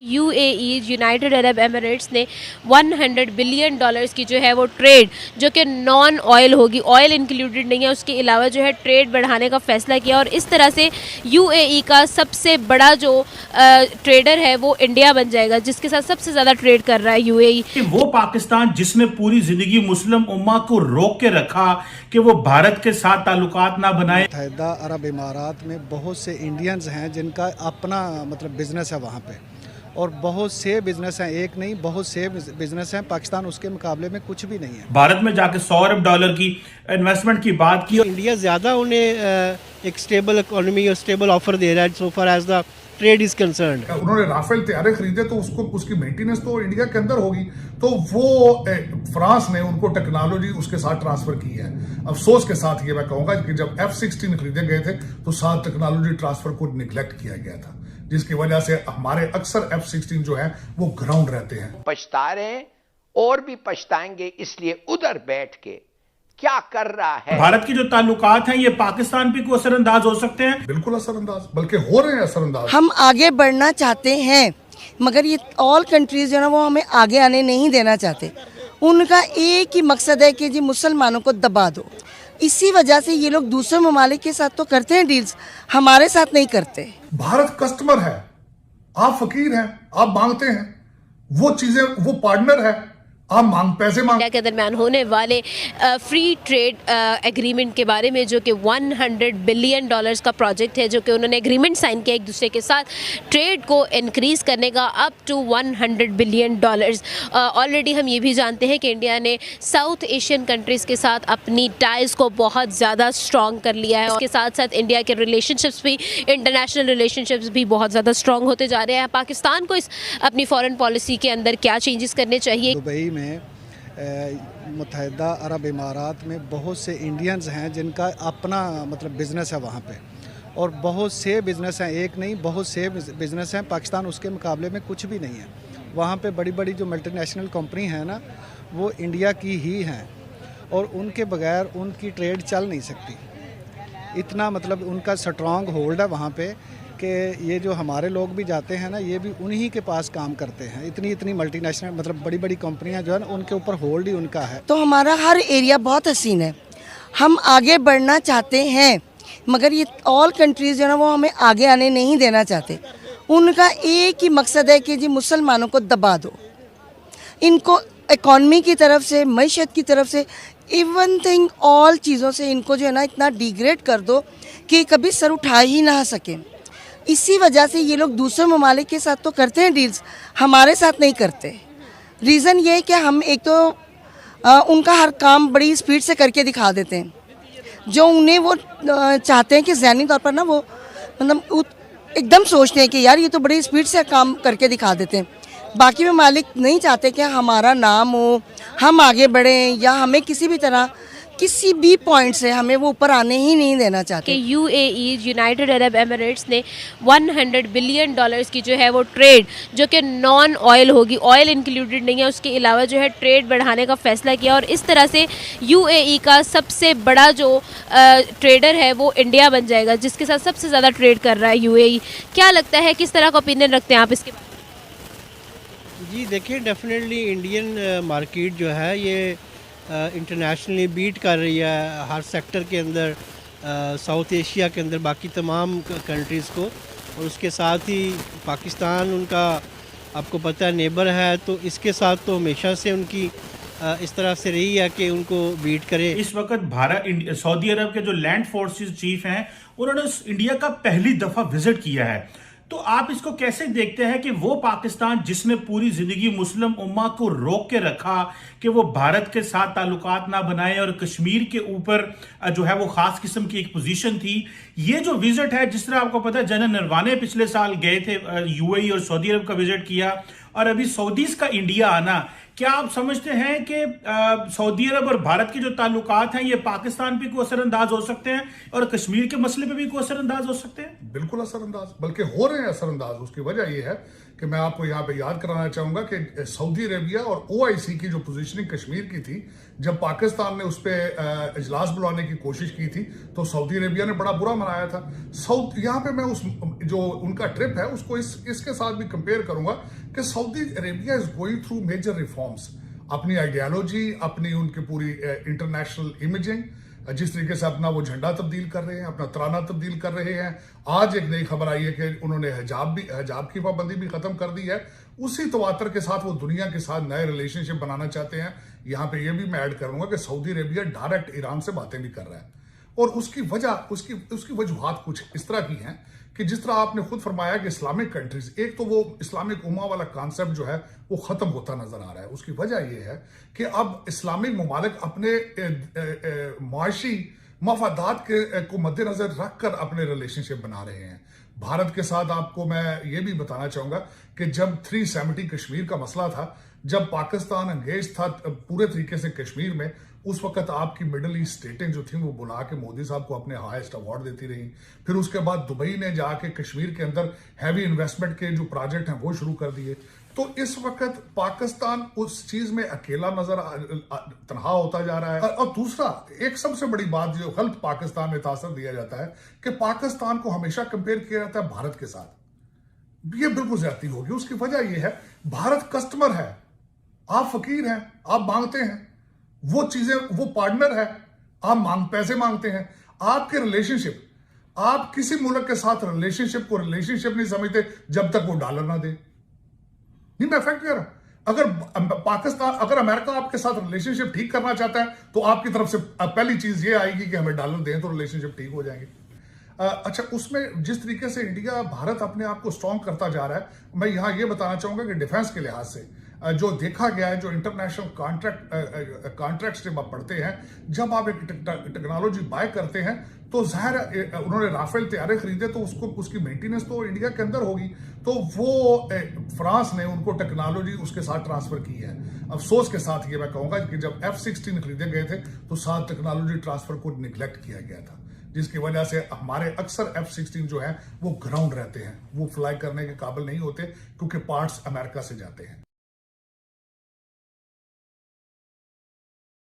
UAE United Arab Emirates ने 100 billion dollars की जो है वो ट्रेड जो कि नॉन ऑयल होगी, ऑयल इंक्लूडेड नहीं है, उसके अलावा जो है ट्रेड बढ़ाने का फैसला किया और इस तरह से यूएई का सबसे बड़ा जो ट्रेडर है वो इंडिया बन जाएगा, जिसके साथ सबसे ज़्यादा ट्रेड कर रहा है यूएई। वो पाकिस्तान जिसने पूरी जिंदगी मुस्लिम उम्मा को रोक के रखा कि वो भारत के साथ ताल्लुकात ना बनाए। मुत्तहिदा अरब इमारात में बहुत से इंडियंस हैं जिनका अपना मतलब बिजनेस है वहाँ पे, और बहुत से बिजनेस हैं, एक नहीं बहुत से बिजनेस हैं। पाकिस्तान उसके मुकाबले में कुछ भी नहीं है। भारत में जाके 100 अरब डॉलर की इन्वेस्टमेंट की बात की। इंडिया ज़्यादा उन्हें एक स्टेबल इकोनॉमी और स्टेबल ऑफर दे रहा है so far as the trade is concerned. उन्होंने राफेल तैयारे खरीदे तो उसकी मेंटेनेंस तो इंडिया के अंदर होगी, तो वो फ्रांस ने उनको टेक्नोलॉजी उसके साथ ट्रांसफर की है। अफसोस के साथ ये मैं कहूंगा कि जब F-16 खरीदे गए थे तो साथ टेक्नोलॉजी ट्रांसफर को निगलेक्ट किया गया था, जिसकी वजह से हमारे अक्सर F-16 जो है वो ग्राउंड रहते हैं। पछता रहे हैं और भी पछताएंगे, इसलिए उधर बैठ के क्या कर रहा है। भारत की जो ताल्लुकात हैं ये पाकिस्तान पे को असरअंदाज हो सकते हैं। बिल्कुल असरअंदाज, बल्कि हो रहे हैं असरअंदाज। हम आगे बढ़ना चाहते हैं मगर ये ऑल कंट्रीज जो ना वो हमें आगे आने नहीं देना चाहते। उनका एक ही मकसद है कि जी मुसलमानों को दबा दो। इसी वजह से ये लोग दूसरे ममालिक के साथ तो करते हैं डील्स, हमारे साथ नहीं करते। भारत कस्टमर है, आप फकीर हैं, आप मांगते हैं वो चीजें, वो पार्टनर है, आप पैसे मांग। इंडिया के दरमियान होने वाले फ्री ट्रेड एग्रीमेंट के बारे में, जो कि 100 बिलियन डॉलर्स का प्रोजेक्ट है, जो कि उन्होंने एग्रीमेंट साइन किया एक दूसरे के साथ ट्रेड को इंक्रीज़ करने का up to 100 billion dollars. Already हम ये भी जानते हैं कि इंडिया ने साउथ एशियन कंट्रीज़ के साथ अपनी टाइज़ को बहुत ज़्यादा स्ट्रॉन्ग कर लिया है। उसके साथ साथ इंडिया के रिलेशनशिप्स भी, इंटरनेशनल रिलेशनशिप्स भी बहुत ज़्यादा स्ट्रॉन्ग होते जा रहे हैं। पाकिस्तान को इस अपनी फॉरेन पॉलिसी के अंदर क्या चेंजेस करने चाहिए? दुबई में मुत्तहिदा अरब इमारात में बहुत से इंडियंस हैं जिनका अपना मतलब बिजनेस है वहाँ पे, और बहुत से बिजनेस हैं, एक नहीं बहुत से बिजनेस हैं। पाकिस्तान उसके मुकाबले में कुछ भी नहीं है। वहाँ पे बड़ी बड़ी जो मल्टीनेशनल कंपनी हैं ना वो इंडिया की ही हैं, और उनके बगैर उनकी ट्रेड चल नहीं सकती। इतना मतलब उनका स्ट्रॉन्ग होल्ड है वहाँ पे कि ये जो हमारे लोग भी जाते हैं ना ये भी उन्हीं के पास काम करते हैं। इतनी मल्टीनेशनल मतलब बड़ी बड़ी कंपनियां जो है ना उनके ऊपर होल्ड ही उनका है। तो हमारा हर एरिया बहुत हसीन है, हम आगे बढ़ना चाहते हैं मगर ये ऑल कंट्रीज जो ना वो हमें आगे आने नहीं देना चाहते। उनका एक ही मकसद है कि जी मुसलमानों को दबा दो। इनको इकॉनमी की तरफ से, मईशत की तरफ से, इवन थिंग ऑल चीज़ों से इनको जो है ना इतना डिग्रेड कर दो कि कभी सर उठा ही ना सकें। इसी वजह से ये लोग दूसरे ममालिक के साथ तो करते हैं डील्स, हमारे साथ नहीं करते। रीज़न ये है कि हम एक तो उनका हर काम बड़ी स्पीड से करके दिखा देते हैं, जो उन्हें वो चाहते हैं कि ज़हनी तौर पर ना वो मतलब एकदम सोचते हैं कि यार ये तो बड़ी स्पीड से काम करके दिखा देते हैं। बाकी ममालिक नहीं चाहते कि हमारा नाम हो, हम आगे बढ़ें, या हमें किसी भी तरह किसी भी पॉइंट से हमें वो ऊपर आने ही नहीं देना चाहते। कि यूएई यूनाइटेड अरब एमिरेट्स ने 100 बिलियन डॉलर्स की जो है वो ट्रेड जो कि नॉन ऑयल होगी, ऑयल इंक्लूडेड नहीं है, उसके अलावा जो है ट्रेड बढ़ाने का फैसला किया और इस तरह से यूएई का सबसे बड़ा जो ट्रेडर है वो इंडिया बन जाएगा, जिसके साथ सबसे ज़्यादा ट्रेड कर रहा है यूएई। क्या लगता है, किस तरह का ओपिनियन रखते हैं आप इसके बारे में? जी देखिए, डेफिनेटली इंडियन मार्केट जो है ये इंटरनेशनली बीट कर रही है हर सेक्टर के अंदर, साउथ एशिया के अंदर बाकी तमाम कंट्रीज़ को, और उसके साथ ही पाकिस्तान उनका आपको पता है नेबर है, तो इसके साथ तो हमेशा से उनकी इस तरह से रही है कि उनको बीट करे। इस वक्त सऊदी अरब के जो लैंड फोर्सेस चीफ हैं उन्होंने इंडिया का पहली दफा विजिट किया है, तो आप इसको कैसे देखते हैं कि वो पाकिस्तान जिसने पूरी जिंदगी मुस्लिम उम्मा को रोक के रखा कि वो भारत के साथ ताल्लुकात ना बनाए और कश्मीर के ऊपर जो है वो खास किस्म की एक पोजीशन थी, ये जो विजिट है, जिस तरह आपको पता है जनरल नरवाने पिछले साल गए थे यूएई और सऊदी अरब का विजिट किया, और अभी सऊदीज का इंडिया आना, क्या आप समझते हैं कि सऊदी अरब और भारत के जो ताल्लुकात हैं ये पाकिस्तान पे को असरअंदाज हो सकते हैं और कश्मीर के मसले पे भी को असरअंदाज हो सकते हैं? बिल्कुल असरअंदाज, बल्कि हो रहे हैं असरअंदाज। उसकी वजह यह है कि मैं आपको यहाँ पे याद कराना चाहूंगा कि सऊदी अरेबिया और ओआईसी की जो पोजीशनिंग कश्मीर की थी, जब पाकिस्तान ने उस पर इजलास बुलाने की कोशिश की थी तो सऊदी अरेबिया ने बड़ा बुरा मनाया था। यहाँ पे मैं उस जो उनका ट्रिप है उसको इसके साथ भी कंपेयर करूंगा कि Saudi Arabia is going through major reforms, अपनी आइडियालॉजी, अपनी उनकी पूरी इंटरनेशनल इमेजिंग, जिस तरीके से अपना वो झंडा तब्दील कर रहे हैं, अपना तराना तब्दील कर रहे हैं। आज एक नई खबर आई है कि उन्होंने हिजाब की पाबंदी भी खत्म कर दी है। उसी तवातर के साथ वो दुनिया के साथ नए रिलेशनशिप बनाना चाहते हैं। यहाँ पे ये भी मैं ऐड करूंगा कि सऊदी अरेबिया डायरेक्ट ईरान से बातें भी कर रहा है, और उसकी वजूहात कुछ इस तरह की हैं कि जिस तरह आपने खुद फरमाया कि इस्लामिक कंट्रीज, एक तो वो इस्लामिक उम्मा वाला कॉन्सेप्ट जो है वो खत्म होता नजर आ रहा है। उसकी वजह यह है कि अब इस्लामिक ममालिक अपने मुआशी मफादात को मद्देनजर रखकर अपने रिलेशनशिप बना रहे हैं। भारत के साथ आपको मैं ये भी बताना चाहूंगा कि जब 370 कश्मीर का मसला था, जब पाकिस्तान एंगेज था पूरे तरीके से कश्मीर में, उस वक्त आपकी मिडल ईस्ट स्टेटें जो थी वो बुला के मोदी साहब को अपने हाईएस्ट अवार्ड देती रही। फिर उसके बाद दुबई ने जाके कश्मीर के अंदर हैवी इन्वेस्टमेंट के जो प्रोजेक्ट हैं वो शुरू कर दिए। तो इस वक्त पाकिस्तान उस चीज में अकेला तनहा होता जा रहा है। और दूसरा एक सबसे बड़ी बात जो गलत पाकिस्तान में तासर दिया जाता है कि पाकिस्तान को हमेशा कंपेयर किया जाता है भारत के साथ। ये बिल्कुल ज्यादती होगी। उसकी वजह यह है, भारत कस्टमर है, आप फकीर हैं, आप मांगते हैं वो चीजें, वो पार्टनर है, आप पैसे मांगते हैं। आपके रिलेशनशिप, आप किसी मुल्क के साथ रिलेशनशिप को रिलेशनशिप नहीं समझते जब तक वो डॉलर ना दे। नहीं, मैं फैक्ट कह रहा हूं। अगर अमेरिका आपके साथ रिलेशनशिप ठीक करना चाहता है तो आपकी तरफ से पहली चीज ये आएगी कि हमें डॉलर दें तो रिलेशनशिप ठीक हो जाएंगे। अच्छा, उसमें जिस तरीके से इंडिया, भारत अपने आप को स्ट्रॉन्ग करता जा रहा है, मैं यहां ये बताना चाहूंगा कि डिफेंस के लिहाज से जो देखा गया है, जो इंटरनेशनल कॉन्ट्रैक्ट्स जब आप पढ़ते हैं, जब आप एक टेक्नोलॉजी बाय करते हैं तो जाहिर है उन्होंने राफेल तैयारे खरीदे तो उसकी मेंटेनेंस तो इंडिया के अंदर होगी। तो वो फ्रांस ने उनको टेक्नोलॉजी उसके साथ ट्रांसफर की है। अफसोस के साथ ये मैं कहूंगा कि जब F-16 खरीदे गए थे तो साथ टेक्नोलॉजी ट्रांसफर को निगलेक्ट किया गया था, जिसकी वजह से हमारे अक्सर F-16 जो है वो ग्राउंड रहते हैं, वो फ्लाई करने के काबिल नहीं होते क्योंकि पार्ट्स अमेरिका से जाते हैं।